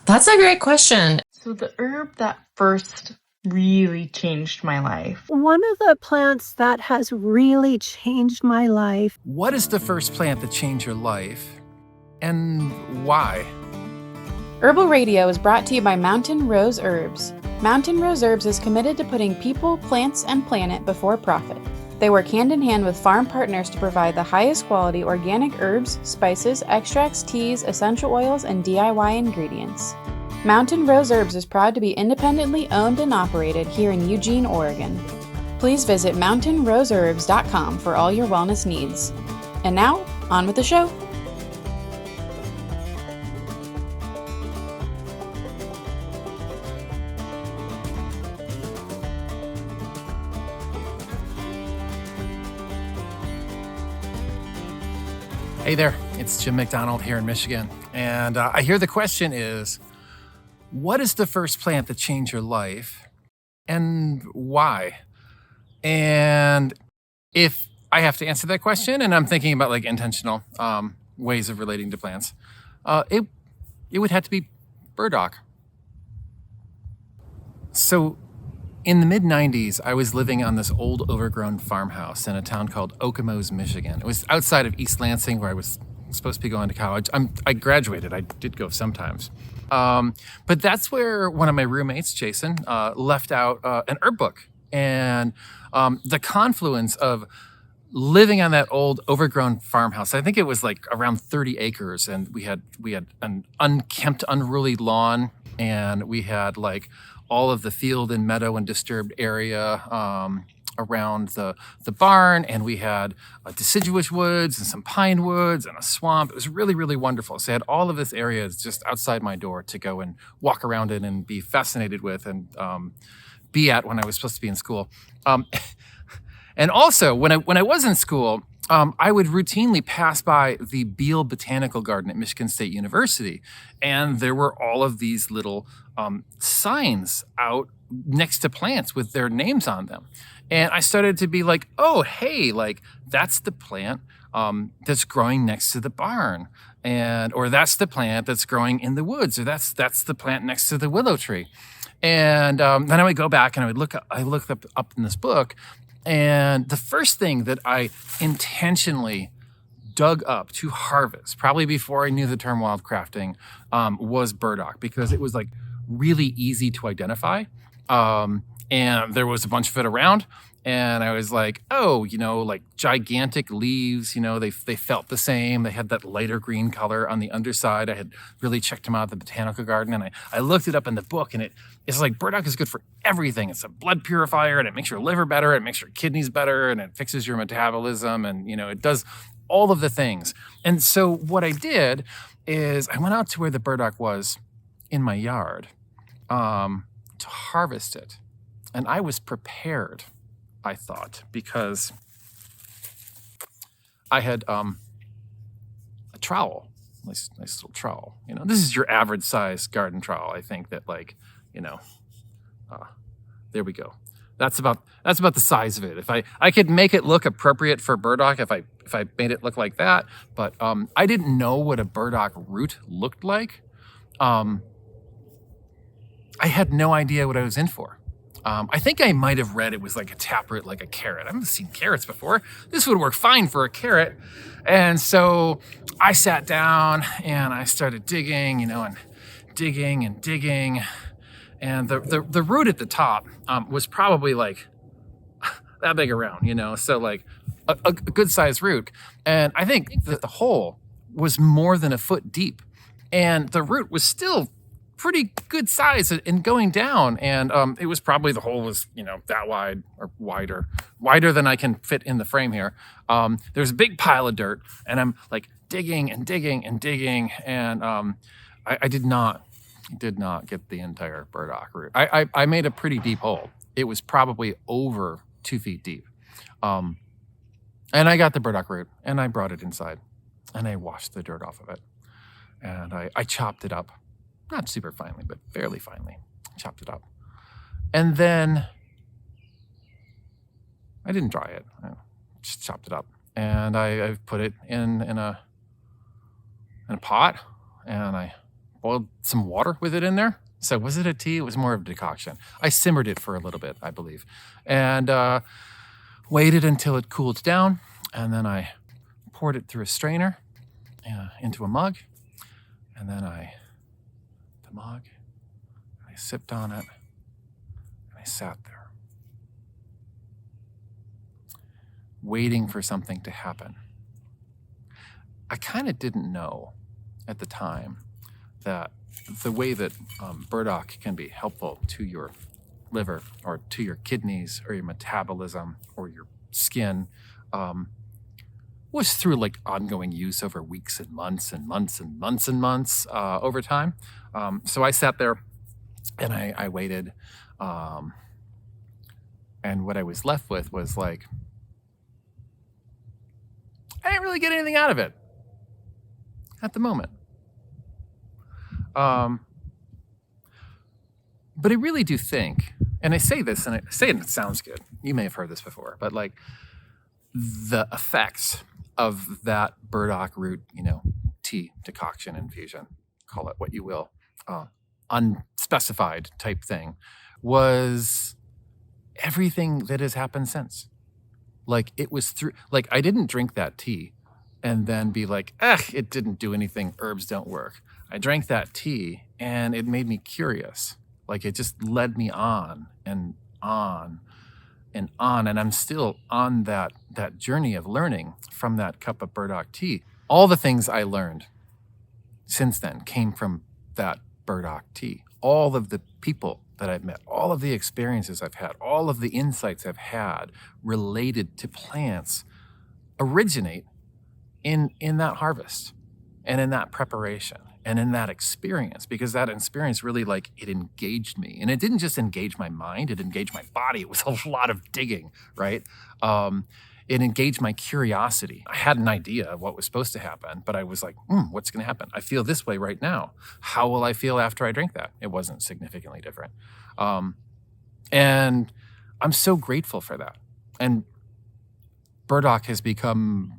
That's a great question. So the herb that first really changed my life. One of the plants that has really changed my life. What is the first plant that changed your life, and why? Herbal Radio is brought to you by Mountain Rose Herbs. Mountain Rose Herbs is committed to putting people, plants, and planet before profit. They work hand in hand with farm partners to provide the highest quality organic herbs, spices, extracts, teas, essential oils, and DIY ingredients. Mountain Rose Herbs is proud to be independently owned and operated here in Eugene, Oregon. Please visit mountainroseherbs.com for all your wellness needs. And now, on with the show. Hey there, it's Jim McDonald here in Michigan. And I hear the question is, what is the first plant that changed your life and why? And if I have to answer that question, and I'm thinking about like intentional ways of relating to plants, it would have to be burdock. So in the mid-90s, I was living on this old overgrown farmhouse in a town called Okemos, Michigan. It was outside of East Lansing where I was supposed to be going to college. I graduated. I did go sometimes. But that's where one of my roommates, Jason, left out an herb book. And the confluence of living on that old overgrown farmhouse, I think it was like around 30 acres. And we had an unkempt, unruly lawn. And we had like all of the field and meadow and disturbed area around the barn, and we had deciduous woods and some pine woods and a swamp. It was really, really wonderful. So I had all of this area just outside my door to go and walk around in and be fascinated with and be at when I was supposed to be in school. And also, when I was in school, I would routinely pass by the Beyer Botanical Garden at Michigan State University, and there were all of these little signs out next to plants with their names on them. And I started to be like, oh, hey, like that's the plant that's growing next to the barn, or that's the plant that's growing in the woods, or that's the plant next to the willow tree. And then I would go back and I looked up in this book. And the first thing that I intentionally dug up to harvest, probably before I knew the term wildcrafting, was burdock, because it was like really easy to identify. And there was a bunch of it around. And I was like, oh, like gigantic leaves, they felt the same. They had that lighter green color on the underside. I had really checked them out at the botanical garden. And I looked it up in the book, and it's like burdock is good for everything. It's a blood purifier, and it makes your liver better. It makes your kidneys better, and it fixes your metabolism. And, it does all of the things. And so what I did is I went out to where the burdock was in my yard to harvest it. And I was prepared, I thought, because I had a trowel, nice little trowel. This is your average size garden trowel. I think that there we go. That's about the size of it. If I could make it look appropriate for burdock, if I made it look like that, but I didn't know what a burdock root looked like. I had no idea what I was in for. I think I might have read it was like a taproot, like a carrot. I haven't seen carrots before. This would work fine for a carrot. And so I sat down and I started digging, and digging and digging. And the root at the top was probably like that big around, so like a good sized root. And I think that the hole was more than a foot deep. And the root was still pretty good size and going down. And it was probably, the hole was, that wide or wider than I can fit in the frame here. There's a big pile of dirt, and I'm like digging and digging and digging. And I did not get the entire burdock root. I made a pretty deep hole. It was probably over 2 feet deep. And I got the burdock root, and I brought it inside, and I washed the dirt off of it. And I chopped it up. Not super finely, but fairly finely. Chopped it up. And then I didn't dry it. I just chopped it up. And I put it in a pot, and I boiled some water with it in there. So was it a tea? It was more of a decoction. I simmered it for a little bit, I believe, and waited until it cooled down. And then I poured it through a strainer into a mug. And then I sipped on it, and I sat there, waiting for something to happen. I kind of didn't know at the time that the way that burdock can be helpful to your liver or to your kidneys or your metabolism or your skin was through like ongoing use over weeks and months and months and months and months over time. So I sat there and I waited. And what I was left with was like, I didn't really get anything out of it at the moment. But I really do think, and I say this and I say it and it sounds good. You may have heard this before, but like the effects of that burdock root, tea, decoction, infusion, call it what you will, unspecified type thing, was everything that has happened since. Like it was through, like I didn't drink that tea and then be like, it didn't do anything. Herbs don't work. I drank that tea and it made me curious. Like it just led me on and on and on. And I'm still on that journey of learning from that cup of burdock tea. All the things I learned since then came from that burdock tea. All of the people that I've met, all of the experiences I've had, all of the insights I've had related to plants originate in that harvest and in that preparation and in that experience, because that experience really like it engaged me. And it didn't just engage my mind, it engaged my body. It was a lot of digging, right? It engaged my curiosity. I had an idea of what was supposed to happen, but I was like, what's going to happen? I feel this way right now. How will I feel after I drink that? It wasn't significantly different. And I'm so grateful for that. And burdock has become,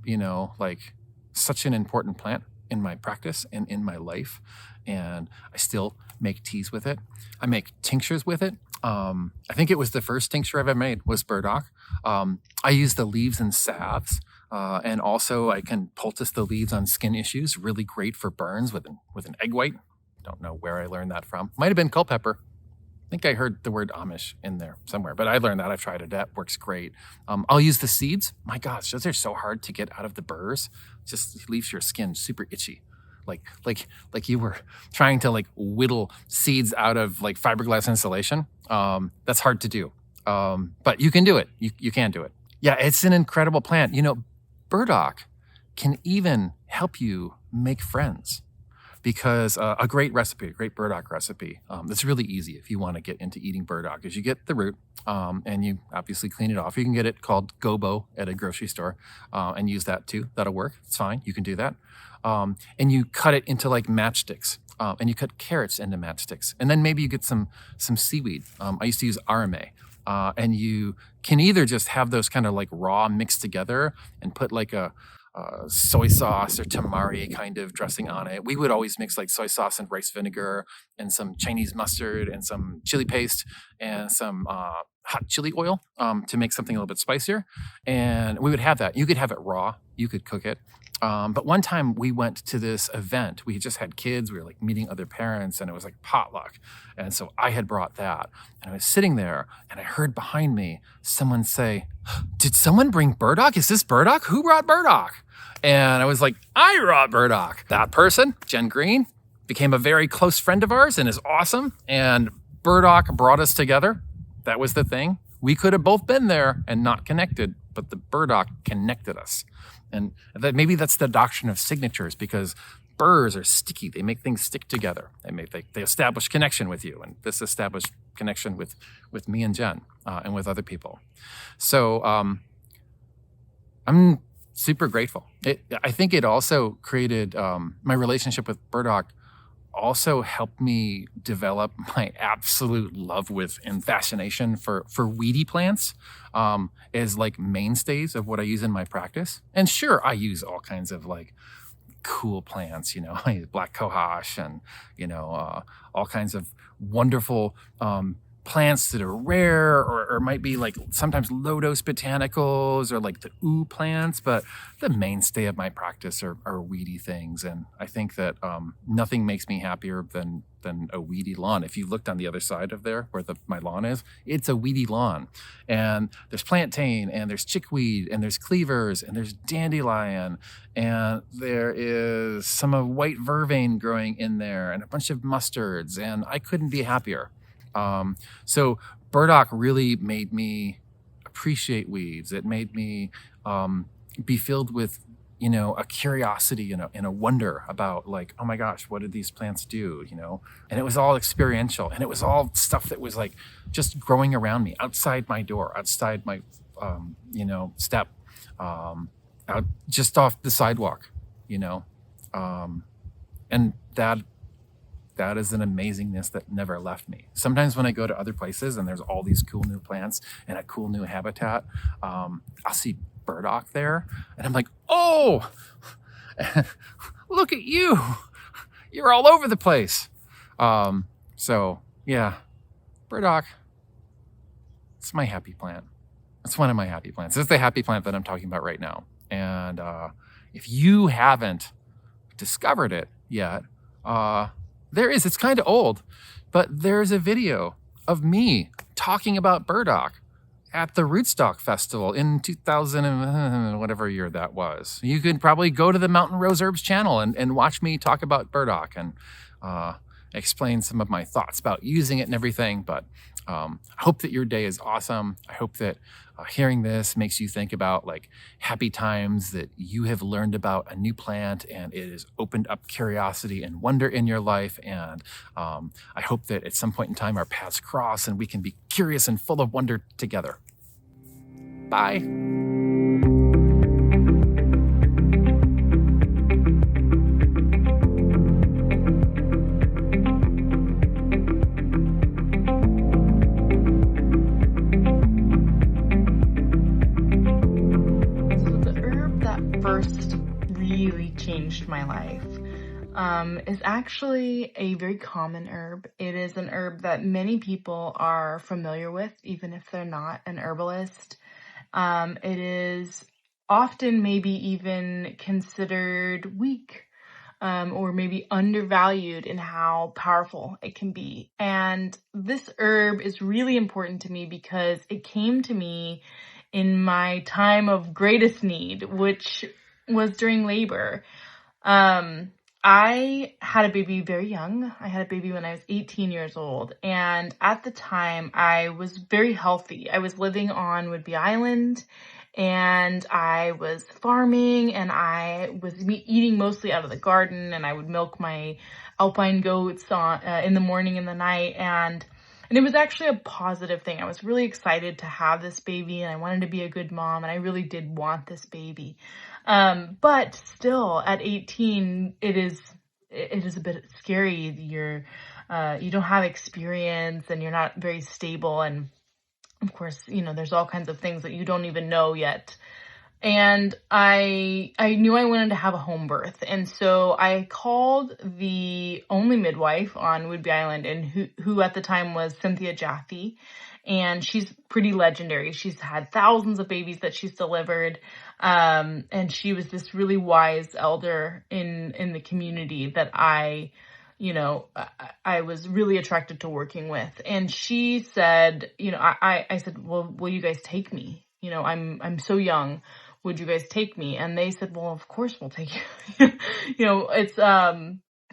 like such an important plant in my practice and in my life. And I still make teas with it. I make tinctures with it. I think it was the first tincture I've ever made was burdock. I use the leaves in salves. And also I can poultice the leaves on skin issues. Really great for burns with an egg white. Don't know where I learned that from. Might have been culpepper. I think I heard the word Amish in there somewhere, but I learned that. I've tried it. That works great. I'll use the seeds. My gosh, those are so hard to get out of the burrs. Just leaves your skin super itchy. Like you were trying to like whittle seeds out of like fiberglass insulation. That's hard to do. But you can do it. You can do it. Yeah, it's an incredible plant. Burdock can even help you make friends. Because a great burdock recipe, that's really easy if you want to get into eating burdock, is you get the root and you obviously clean it off. You can get it called gobo at a grocery store and use that too. That'll work. It's fine. You can do that. And you cut it into like matchsticks and you cut carrots into matchsticks. And then maybe you get some seaweed. I used to use arame. And you can either just have those kind of like raw mixed together and put like a soy sauce or tamari kind of dressing on it. We would always mix like soy sauce and rice vinegar and some Chinese mustard and some chili paste and some hot chili oil to make something a little bit spicier. And we would have that. You could have it raw. You could cook it. But one time we went to this event. We had just had kids. We were like meeting other parents and it was like potluck. And so I had brought that and I was sitting there and I heard behind me someone say, "Did someone bring burdock? Is this burdock? Who brought burdock?" And I was like, "I brought burdock." That person, Jen Green, became a very close friend of ours and is awesome. And burdock brought us together. That was the thing. We could have both been there and not connected, but the burdock connected us. And maybe that's the doctrine of signatures, because burrs are sticky. They make things stick together. They establish connection with you. And this established connection with me and Jen and with other people. So I'm super grateful. I think it also created my relationship with burdock also helped me develop my absolute love with and fascination for weedy plants as like mainstays of what I use in my practice. And sure, I use all kinds of like cool plants, black cohosh and, all kinds of wonderful plants that are rare or might be like sometimes low-dose botanicals or like the plants, but the mainstay of my practice are weedy things. And I think that nothing makes me happier than a weedy lawn. If you looked on the other side of there where my lawn is, it's a weedy lawn. And there's plantain and there's chickweed and there's cleavers and there's dandelion and there is some of white vervain growing in there and a bunch of mustards, and I couldn't be happier. So Burdock really made me appreciate weeds. It made me be filled with, a curiosity and a wonder about like, oh my gosh, what did these plants do, And it was all experiential, and it was all stuff that was like just growing around me, outside my door, outside my, step, out just off the sidewalk, and that is an amazingness that never left me. Sometimes when I go to other places and there's all these cool new plants and a cool new habitat, I'll see burdock there and I'm like, oh, look at you. You're all over the place. So yeah, burdock, it's my happy plant. It's one of my happy plants. It's the happy plant that I'm talking about right now. And if you haven't discovered it yet, it's kind of old, but there's a video of me talking about burdock at the Rootstock Festival in 2000 and whatever year that was. You could probably go to the Mountain Rose Herbs channel and watch me talk about burdock and explain some of my thoughts about using it and everything. But I hope that your day is awesome. I hope that hearing this makes you think about like happy times that you have learned about a new plant and it has opened up curiosity and wonder in your life. And I hope that at some point in time our paths cross and we can be curious and full of wonder together. Bye. Changed my life is actually a very common herb. It is an herb that many people are familiar with, even if they're not an herbalist. It is often maybe even considered weak or maybe undervalued in how powerful it can be. And this herb is really important to me because it came to me in my time of greatest need, which was during labor. I had a baby very young. I had a baby when I was 18 years old. And at the time, I was very healthy. I was living on Whidbey Island and I was farming and I was eating mostly out of the garden, and I would milk my alpine goats in the morning and the night. And it was actually a positive thing. I was really excited to have this baby and I wanted to be a good mom, and I really did want this baby. But still at 18, it is a bit scary. You don't have experience and you're not very stable. And of course, there's all kinds of things that you don't even know yet. And I knew I wanted to have a home birth. And so I called the only midwife on Whidbey Island, and who at the time was Cynthia Jaffe. And she's pretty legendary. She's had thousands of babies that she's delivered. And she was this really wise elder in the community that I was really attracted to working with. And she said, I said, well, will you guys take me? I'm so young. Would you guys take me? And they said, well, of course we'll take you.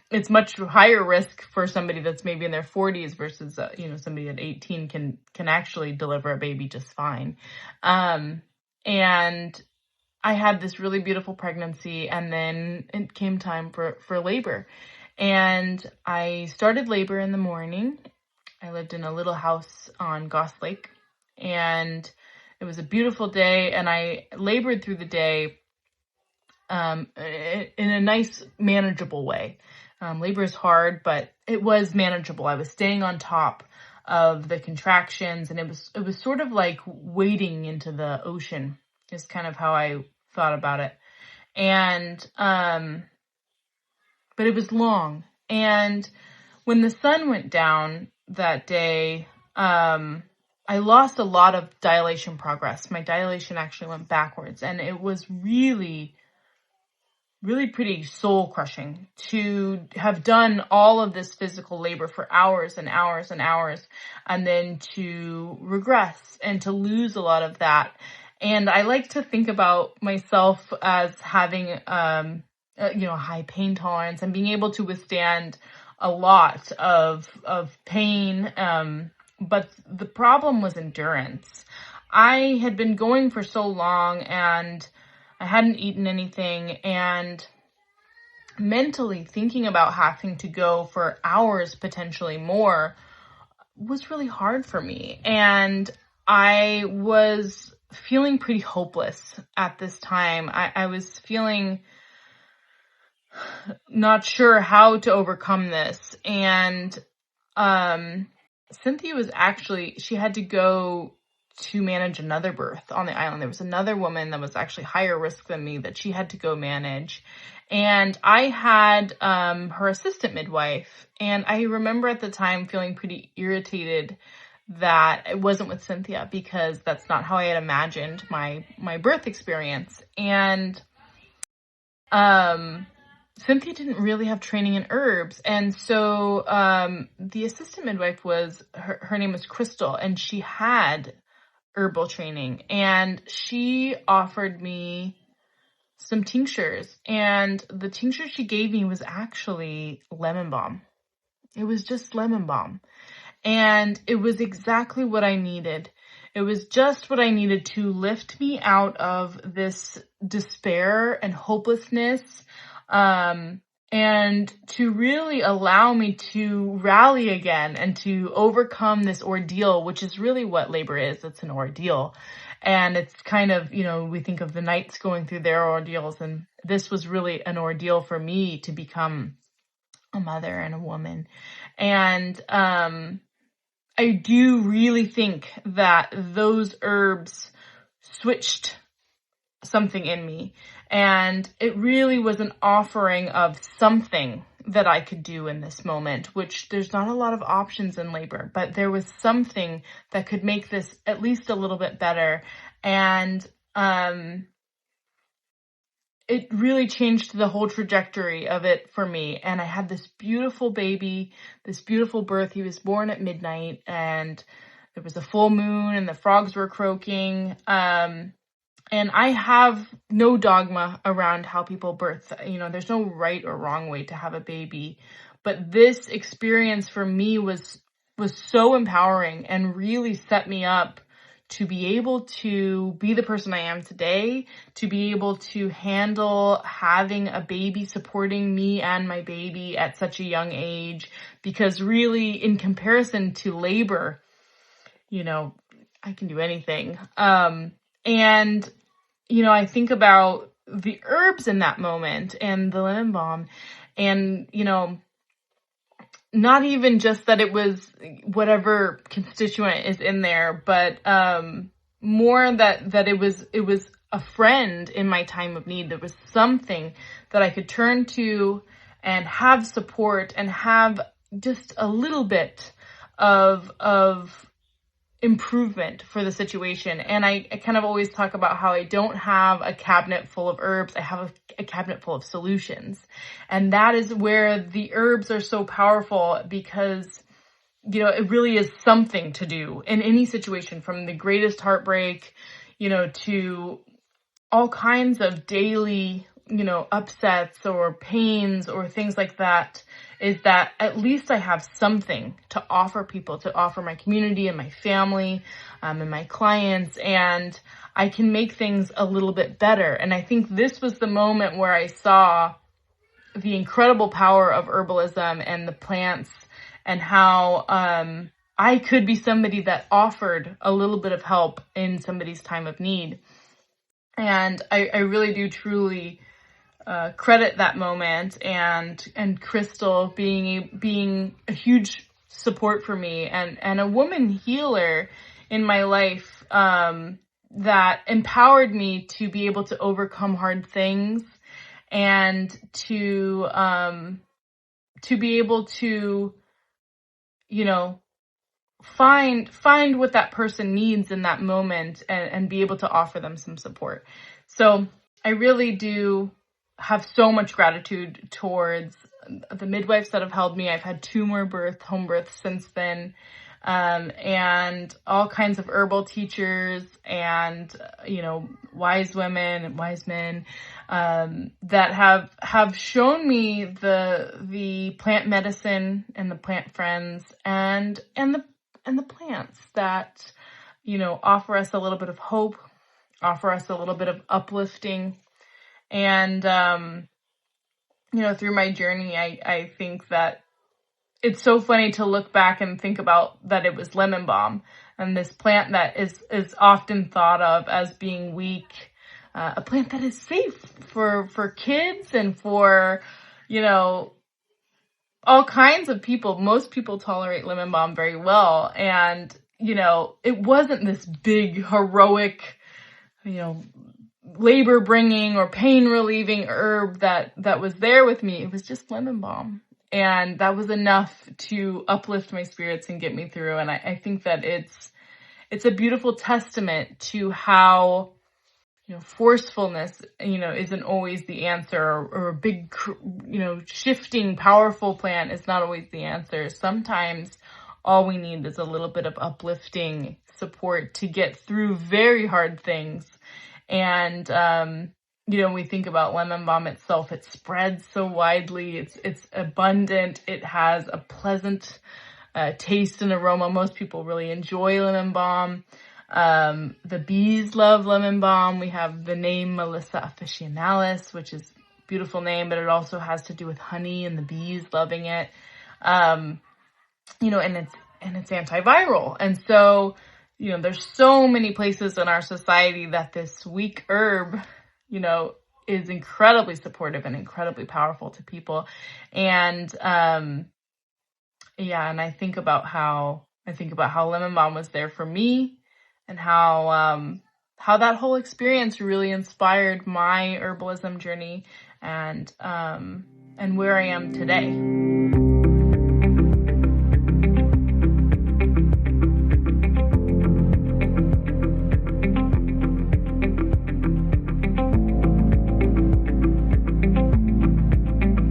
It's much higher risk for somebody that's maybe in their 40s versus, somebody at 18 can actually deliver a baby just fine. And I had this really beautiful pregnancy, and then it came time for labor. And I started labor in the morning. I lived in a little house on Goss Lake, and it was a beautiful day, and I labored through the day in a nice, manageable way. Labor is hard, but it was manageable. I was staying on top of the contractions, and it was sort of like wading into the ocean is kind of how I thought about it. And but it was long. And when the sun went down that day, I lost a lot of dilation progress. My dilation actually went backwards, and it was really pretty soul crushing to have done all of this physical labor for hours and hours and hours, and then to regress and to lose a lot of that. And I like to think about myself as having, high pain tolerance and being able to withstand a lot of pain. But the problem was endurance. I had been going for so long, and I hadn't eaten anything, and mentally thinking about having to go for hours, potentially more, was really hard for me. And I was feeling pretty hopeless at this time. I was feeling not sure how to overcome this. And Cynthia was she had to go to manage another birth on the island. There was another woman that was actually higher risk than me that she had to go manage. And I had her assistant midwife. And I remember at the time feeling pretty irritated that it wasn't with Cynthia, because that's not how I had imagined my birth experience. And Cynthia didn't really have training in herbs. And so the assistant midwife her name was Crystal, and she had herbal training, and she offered me some tinctures, and the tincture she gave me was actually lemon balm. It was just lemon balm, and it was exactly what I needed. It was just what I needed to lift me out of this despair and hopelessness, and to really allow me to rally again and to overcome this ordeal, which is really what labor is. It's an ordeal. And it's kind of, we think of the knights going through their ordeals, and this was really an ordeal for me to become a mother and a woman. And I do really think that those herbs switched something in me. And it really was an offering of something that I could do in this moment, which there's not a lot of options in labor, but there was something that could make this at least a little bit better. And it really changed the whole trajectory of it for me. And I had this beautiful baby, this beautiful birth. He was born at midnight, and there was a full moon, and the frogs were croaking. And I have no dogma around how people birth. There's no right or wrong way to have a baby. But this experience for me was so empowering and really set me up to be able to be the person I am today, to be able to handle having a baby, supporting me and my baby at such a young age. Because really, in comparison to labor, I can do anything. And, I think about the herbs in that moment and the lemon balm, and, not even just that it was whatever constituent is in there, but more that it was a friend in my time of need. There was something that I could turn to and have support and have just a little bit of improvement for the situation. And I kind of always talk about how I don't have a cabinet full of herbs. I have a cabinet full of solutions. And that is where the herbs are so powerful, because, it really is something to do in any situation, from the greatest heartbreak, to all kinds of daily, upsets or pains or things like that. Is that at least I have something to offer people, to offer my community and my family, and my clients, and I can make things a little bit better. And I think this was the moment where I saw the incredible power of herbalism and the plants, and how I could be somebody that offered a little bit of help in somebody's time of need. And I really do truly credit that moment, and Crystal being a huge support for me, and a woman healer in my life, that empowered me to be able to overcome hard things, and to to be able to, find what that person needs in that moment and be able to offer them some support. So I really do have so much gratitude towards the midwives that have held me. I've had 2 more home births since then. And all kinds of herbal teachers and, wise women and wise men, that have shown me the plant medicine and the plant friends and the plants that, offer us a little bit of hope, offer us a little bit of uplifting. And, through my journey, I think that it's so funny to look back and think about that it was lemon balm, and this plant that is often thought of as being weak, a plant that is safe for kids and for, all kinds of people. Most people tolerate lemon balm very well. And, it wasn't this big, heroic, labor bringing or pain relieving herb that was there with me. It was just lemon balm. And that was enough to uplift my spirits and get me through. And I think that it's a beautiful testament to how, forcefulness, isn't always the answer, or a big, shifting, powerful plant is not always the answer. Sometimes all we need is a little bit of uplifting support to get through very hard things. And, we think about lemon balm itself, it spreads so widely, it's abundant, it has a pleasant taste and aroma. Most people really enjoy lemon balm. The bees love lemon balm. We have the name Melissa officinalis, which is a beautiful name, but it also has to do with honey and the bees loving it. And it's antiviral. And so, there's so many places in our society that this weak herb, is incredibly supportive and incredibly powerful to people. And, and I think about how lemon balm was there for me, and how that whole experience really inspired my herbalism journey and where I am today.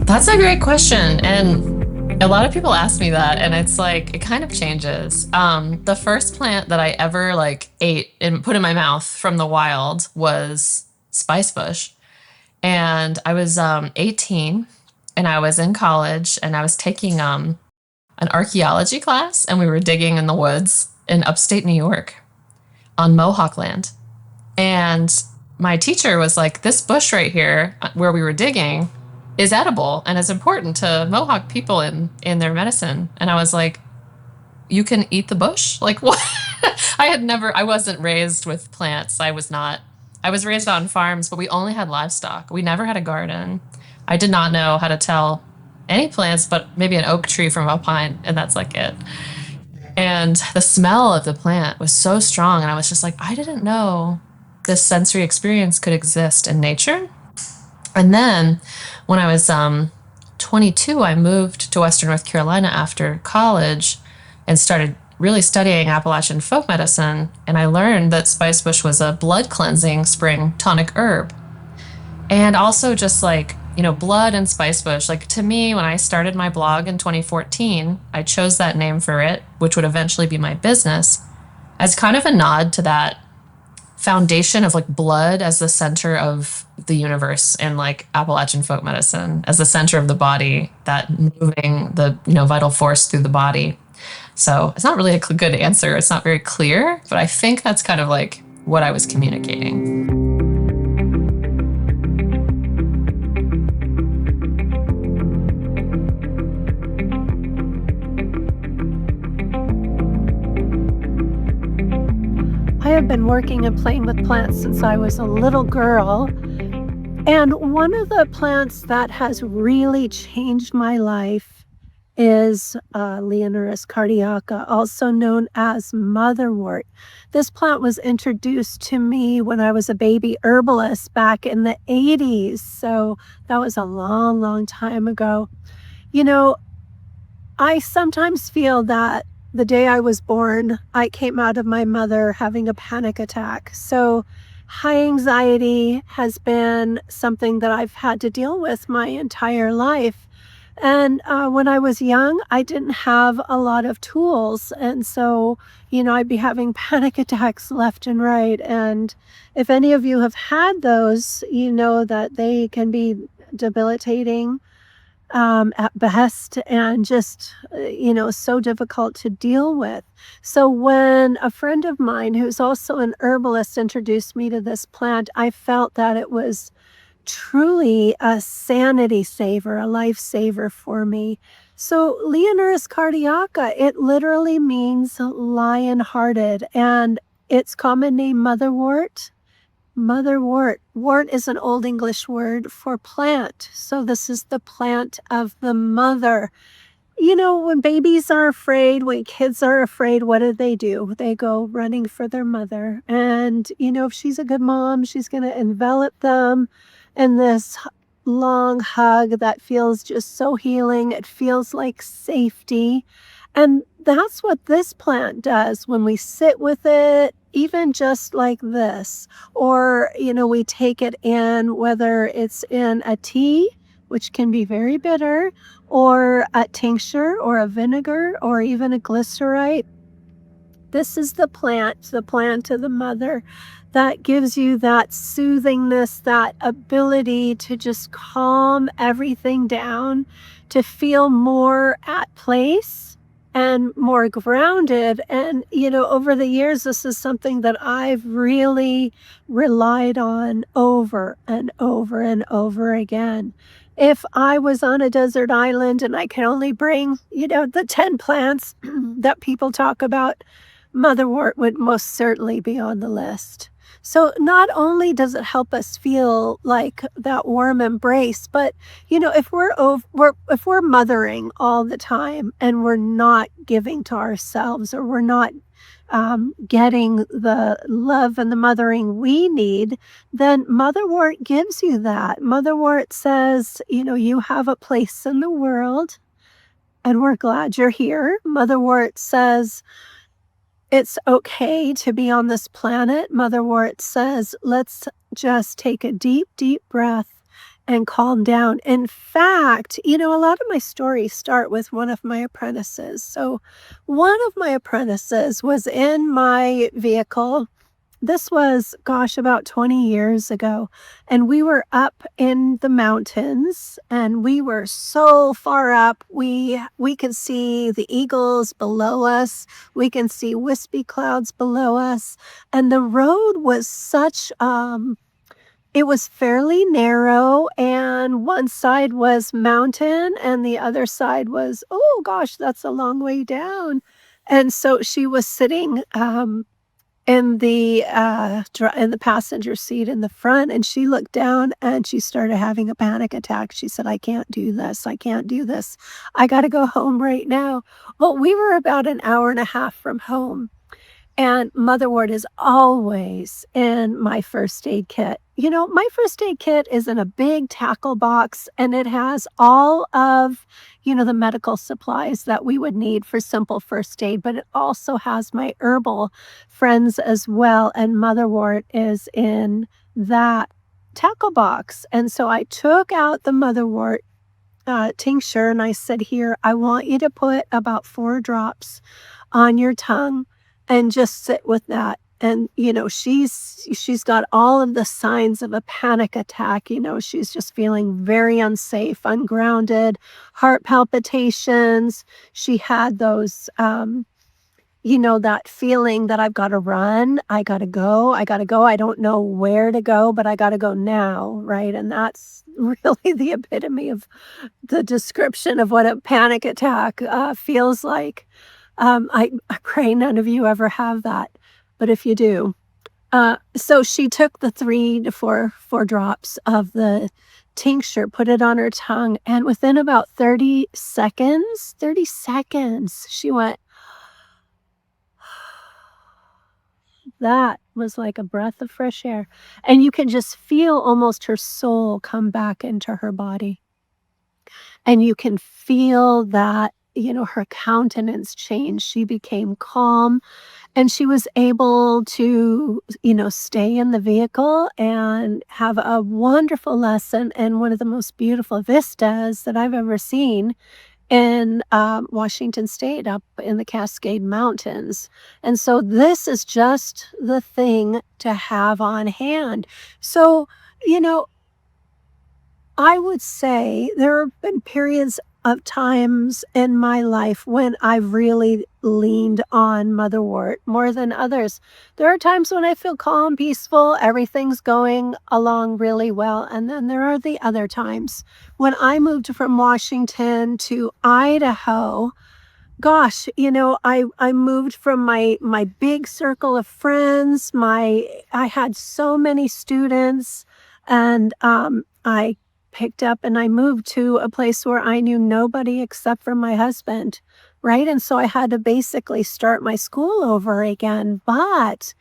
That's a great question. And a lot of people ask me that, and it's like, it kind of changes. The first plant that I ever ate and put in my mouth from the wild was Spicebush. And I was 18 and I was in college, and I was taking an archaeology class, and we were digging in the woods in upstate New York on Mohawk land. And my teacher was like, this bush right here where we were digging is edible and is important to Mohawk people in their medicine. And I was like, you can eat the bush? Like, what? I wasn't raised with plants. I was raised on farms, but we only had livestock. We never had a garden. I did not know how to tell any plants, but maybe an oak tree from a pine, and that's like it. And the smell of the plant was so strong. And I was just like, I didn't know this sensory experience could exist in nature. And then when I was 22, I moved to Western North Carolina after college and started really studying Appalachian folk medicine. And I learned that Spicebush was a blood cleansing spring tonic herb. And also just blood and Spicebush. To me, when I started my blog in 2014, I chose that name for it, which would eventually be my business, as kind of a nod to that foundation of blood as the center of the universe, and Appalachian folk medicine as the center of the body, that moving the vital force through the body. So it's not really a good answer. It's not very clear, but I think that's kind of what I was communicating. I have been working and playing with plants since I was a little girl. And one of the plants that has really changed my life is Leonoris cardiaca, also known as Motherwort. This plant was introduced to me when I was a baby herbalist back in the 80s. So that was a long, long time ago. You know, I sometimes feel that the day I was born, I came out of my mother having a panic attack. So high anxiety has been something that I've had to deal with my entire life. And when I was young, I didn't have a lot of tools. And so, I'd be having panic attacks left and right. And if any of you have had those, you know that they can be debilitating at best, and just, so difficult to deal with. So when a friend of mine who's also an herbalist introduced me to this plant, I felt that it was truly a sanity saver, a lifesaver for me. So Leonoris cardiaca, it literally means lion-hearted, and its common name Motherwort. Motherwort. Wort is an Old English word for plant. So this is the plant of the mother. When babies are afraid, when kids are afraid, what do? They go running for their mother. And, if she's a good mom, she's going to envelop them in this long hug that feels just so healing. It feels like safety. And that's what this plant does when we sit with it, even just like this, or, we take it in, whether it's in a tea, which can be very bitter, or a tincture or a vinegar or even a glycerite. This is the plant of the mother that gives you that soothingness, that ability to just calm everything down, to feel more at place and more grounded. And, over the years, this is something that I've really relied on over and over and over again. If I was on a desert island and I could only bring, the 10 plants that people talk about, Motherwort would most certainly be on the list. So not only does it help us feel like that warm embrace, but if we're mothering all the time and we're not giving to ourselves, or we're not getting the love and the mothering we need, then Motherwort gives you that. Motherwort says, you have a place in the world, and we're glad you're here. Motherwort says, it's okay to be on this planet. Motherwort says, let's just take a deep, deep breath and calm down. In fact, a lot of my stories start with one of my apprentices. So one of my apprentices was in my vehicle. This was, about 20 years ago, and we were up in the mountains, and we were so far up. We could see the eagles below us. We can see wispy clouds below us, and the road was such it was fairly narrow, and one side was mountain and the other side was, that's a long way down. And so she was sitting in the passenger seat in the front, and she looked down and she started having a panic attack. She said, I can't do this. I can't do this. I got to go home right now. Well, we were about an hour and a half from home. And Motherwort is always in my first aid kit. My first aid kit is in a big tackle box, and it has all of, the medical supplies that we would need for simple first aid, but it also has my herbal friends as well. And Motherwort is in that tackle box. And so I took out the Motherwort tincture, and I said, here, I want you to put about 4 drops on your tongue and just sit with that. And, she's got all of the signs of a panic attack. She's just feeling very unsafe, ungrounded, heart palpitations. She had those, that feeling that I've got to run. I got to go. I don't know where to go, but I got to go now. Right. And that's really the epitome of the description of what a panic attack feels like. I pray none of you ever have that, but if you do. So she took the 3 to 4 drops of the tincture, put it on her tongue, and within about 30 seconds, she went, that was like a breath of fresh air. And you can just feel almost her soul come back into her body. And you can feel that, her countenance change. She became calm and she was able to, stay in the vehicle and have a wonderful lesson and one of the most beautiful vistas that I've ever seen in Washington State up in the Cascade Mountains. And so this is just the thing to have on hand. So, I would say there have been periods of times in my life when I've really leaned on Motherwort more than others. There are times when I feel calm, peaceful, everything's going along really well. And then there are the other times when I moved from Washington to Idaho. Gosh, I moved from my big circle of friends. I had so many students, and I picked up and I moved to a place where I knew nobody except for my husband, right? And so I had to basically start my school over again. But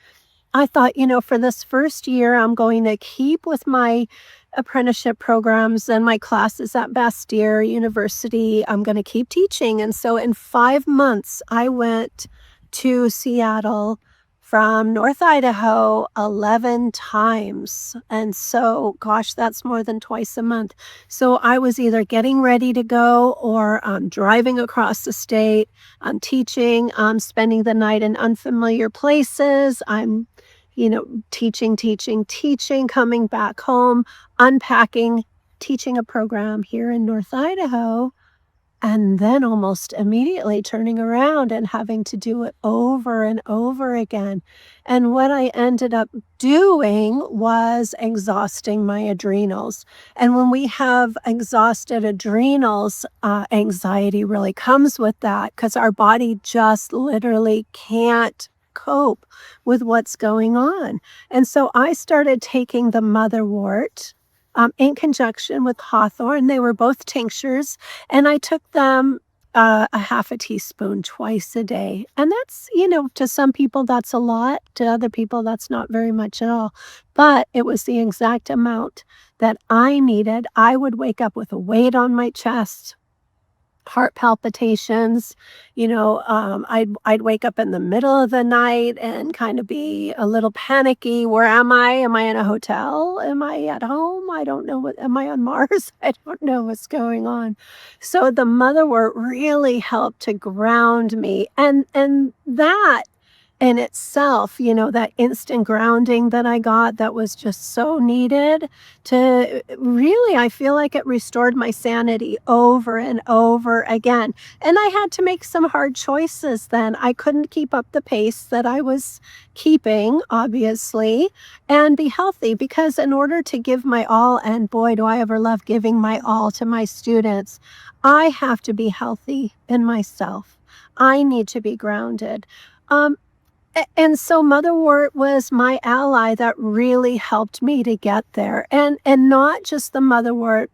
I thought, for this first year, I'm going to keep with my apprenticeship programs and my classes at Bastyr University. I'm going to keep teaching. And so in 5 months, I went to Seattle from North Idaho 11 times. And so, gosh, that's more than twice a month. So I was either getting ready to go or driving across the state. I'm teaching. I'm spending the night in unfamiliar places. I'm teaching, coming back home, unpacking, teaching a program here in North Idaho, and then almost immediately turning around and having to do it over and over again. And what I ended up doing was exhausting my adrenals. And when we have exhausted adrenals, anxiety really comes with that because our body just literally can't cope with what's going on. And so I started taking the Motherwort in conjunction with hawthorn. They were both tinctures, and I took them a half a teaspoon twice a day. And that's, to some people that's a lot, to other people that's not very much at all. But it was the exact amount that I needed. I would wake up with a weight on my chest, heart palpitations. I'd wake up in the middle of the night and kind of be a little panicky. Where am I? Am I in a hotel? Am I at home? I don't know. Am I on Mars? I don't know what's going on. So the Motherwort really helped to ground me, and that in itself, that instant grounding that I got, that was just so needed to really, I feel like it restored my sanity over and over again. And I had to make some hard choices then. I couldn't keep up the pace that I was keeping, obviously, and be healthy, because in order to give my all, and boy, do I ever love giving my all to my students, I have to be healthy in myself. I need to be grounded. And so Motherwort was my ally that really helped me to get there. And not just the Motherwort,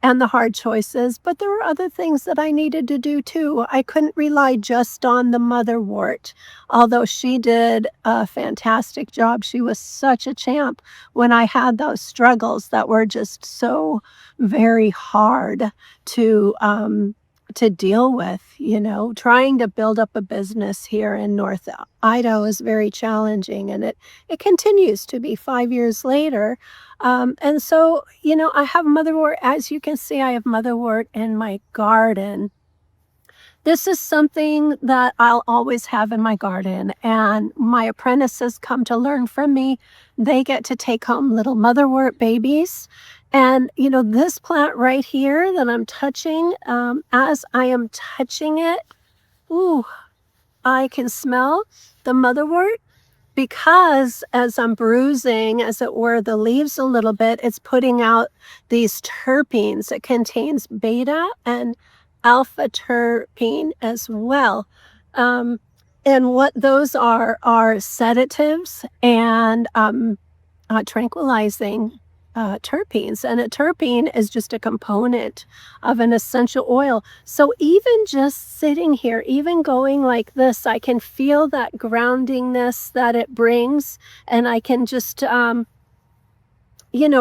and the hard choices, but there were other things that I needed to do too. I couldn't rely just on the Motherwort, although she did a fantastic job. She was such a champ when I had those struggles that were just so very hard to deal with. Trying to build up a business here in North Idaho is very challenging, and it continues to be 5 years later. And so, I have Motherwort. As you can see, I have Motherwort in my garden. This is something that I'll always have in my garden, and my apprentices come to learn from me. They get to take home little Motherwort babies. And, this plant right here that I'm touching, as I am touching it, ooh, I can smell the Motherwort, because as I'm bruising, as it were, the leaves a little bit, it's putting out these terpenes. It contains beta and alpha terpene as well. And what those are sedatives and tranquilizing terpenes. And a terpene is just a component of an essential oil. So even just sitting here, even going like this, I can feel that groundingness that it brings, and I can just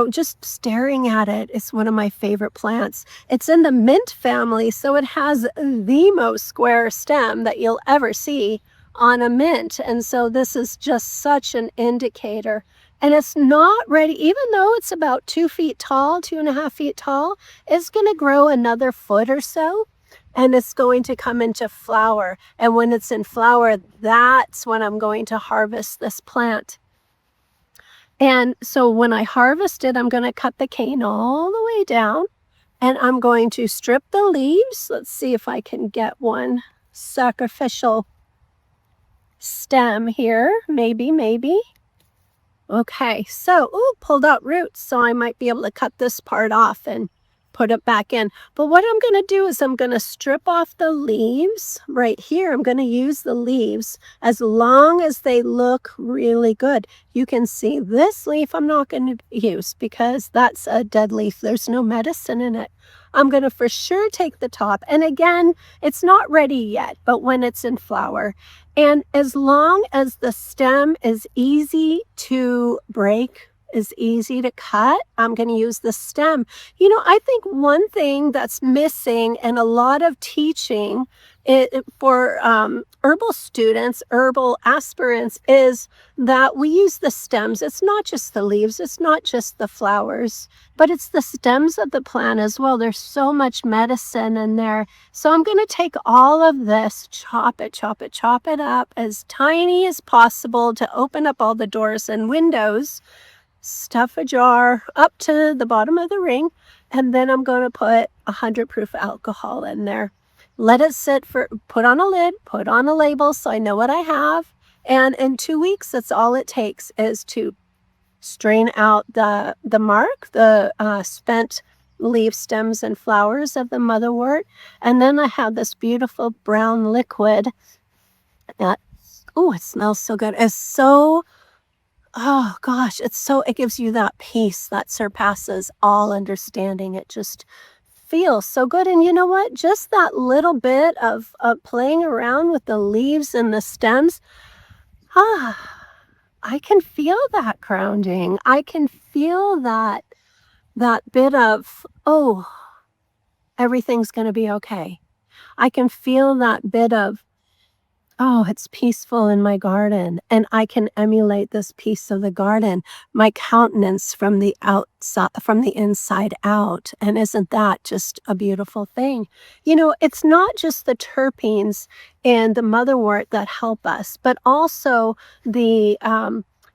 just staring at it is one of my favorite plants. It's in the mint family, so it has the most square stem that you'll ever see on a mint. And so this is just such an indicator. And it's not ready, even though it's about 2 feet tall, 2.5 feet tall, it's going to grow another foot or so. And it's going to come into flower. And when it's in flower, that's when I'm going to harvest this plant. And so when I harvest it, I'm going to cut the cane all the way down, and I'm going to strip the leaves. Let's see if I can get one sacrificial stem here. Maybe. Okay, so, pulled out roots, so I might be able to cut this part off and put it back in. But what I'm going to do is I'm going to strip off the leaves right here. I'm going to use the leaves as long as they look really good. You can see this leaf I'm not going to use because that's a dead leaf. There's no medicine in it. I'm going to for sure take the top. And again, it's not ready yet, but when it's in flower. And as long as the stem is easy to break, is easy to cut, I'm going to use the stem. I think one thing that's missing in a lot of teaching for herbal students, herbal aspirants, is that we use the stems. It's not just the leaves, it's not just the flowers, but it's the stems of the plant as well. There's so much medicine in there. So I'm going to take all of this, chop it up as tiny as possible to open up all the doors and windows. Stuff a jar up to the bottom of the ring, and then I'm going to put 100 proof alcohol in there. Let it sit put on a lid, put on a label so I know what I have. And in 2 weeks, that's all it takes is to strain out the spent leaf stems and flowers of the motherwort. And then I have this beautiful brown liquid that, it smells so good. It's so, oh gosh, it gives you that peace that surpasses all understanding. It just feels so good. And you know what? Just that little bit of playing around with the leaves and the stems, I can feel that grounding. I can feel that bit of, everything's going to be okay. I can feel that bit of, it's peaceful in my garden, and I can emulate this piece of the garden, my countenance from the outside, from the inside out. And isn't that just a beautiful thing? It's not just the terpenes and the motherwort that help us, but also there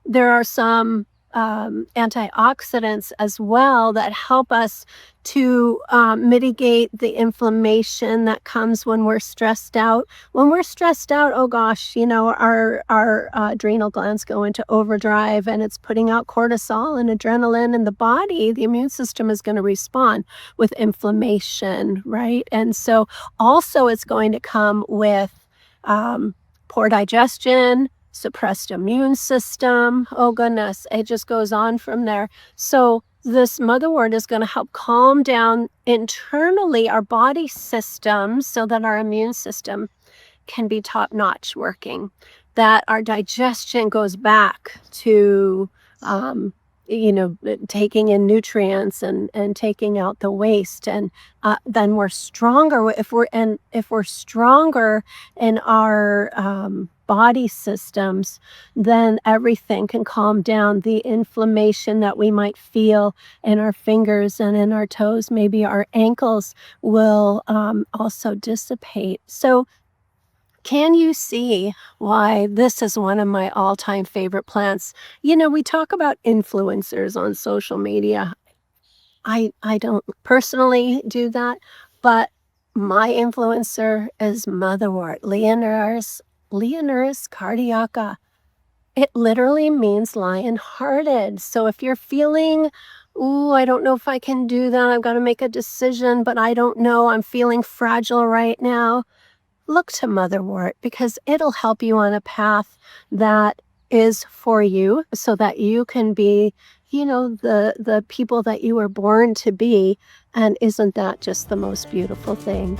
are some antioxidants as well that help us to mitigate the inflammation that comes when we're stressed out. When we're stressed out, oh gosh, our adrenal glands go into overdrive, and it's putting out cortisol and adrenaline in the body. The immune system is going to respond with inflammation, right? And so also it's going to come with poor digestion, suppressed immune system. Oh goodness, it just goes on from there. So this motherwort is going to help calm down internally our body systems so that our immune system can be top-notch working, that our digestion goes back to taking in nutrients and taking out the waste, and then we're stronger. If we're stronger in our body systems, then everything can calm down. The inflammation that we might feel in our fingers and in our toes, maybe our ankles, will also dissipate. So can you see why this is one of my all-time favorite plants? We talk about influencers on social media. I don't personally do that, but my influencer is motherwort, Leonoris cardiaca. It literally means lion-hearted. So if you're feeling, I don't know if I can do that, I've got to make a decision, but I don't know, I'm feeling fragile right now, look to motherwort, because it'll help you on a path that is for you so that you can be, the people that you were born to be. And isn't that just the most beautiful thing?